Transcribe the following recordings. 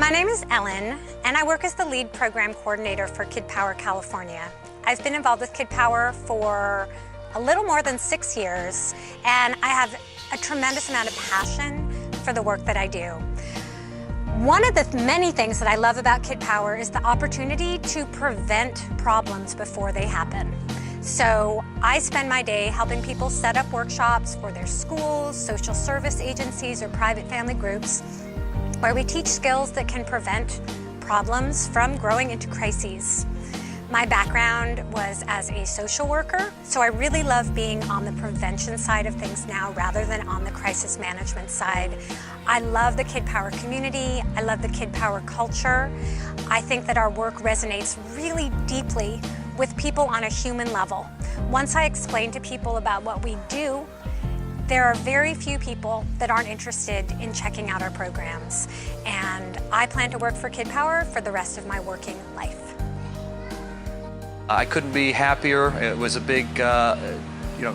My name is Ellen, and I work as the lead program coordinator for Kidpower California. I've been involved with Kidpower for a little more than 6 years, and I have a tremendous amount of passion for the work that I do. One of the many things that I love about Kidpower is the opportunity to prevent problems before they happen. So I spend my day helping people set up workshops for their schools, social service agencies, or private family groups, where we teach skills that can prevent problems from growing into crises. My background was as a social worker, so I really love being on the prevention side of things now rather than on the crisis management side. I love the Kidpower community. I love the Kidpower culture. I think that our work resonates really deeply with people on a human level. Once I explain to people about what we do, there are very few people that aren't interested in checking out our programs. And I plan to work for Kidpower for the rest of my working life. I couldn't be happier. It was a big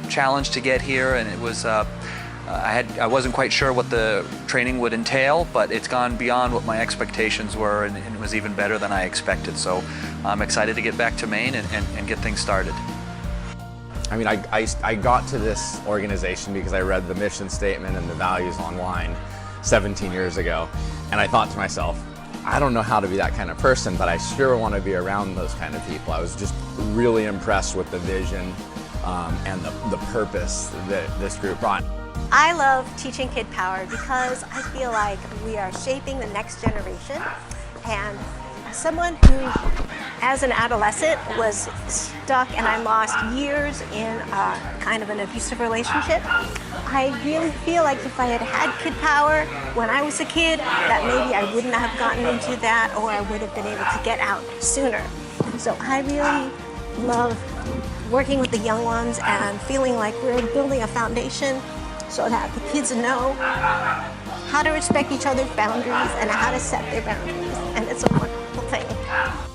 challenge to get here, and it was I wasn't quite sure what the training would entail, but it's gone beyond what my expectations were, and it was even better than I expected. So I'm excited to get back to Maine and get things started. I mean, I got to this organization because I read the mission statement and the values online 17 years ago, and I thought to myself, I don't know how to be that kind of person, but I sure want to be around those kind of people. I was just really impressed with the vision and the purpose that this group brought. I love teaching Kidpower because I feel like we are shaping the next generation, and as someone who, as an adolescent, was stuck and I lost years in kind of an abusive relationship, I really feel like if I had had Kidpower when I was a kid, that maybe I wouldn't have gotten into that, or I would have been able to get out sooner. So I really love working with the young ones and feeling like we're building a foundation so that the kids know how to respect each other's boundaries and how to set their boundaries. And it's a wonderful thing.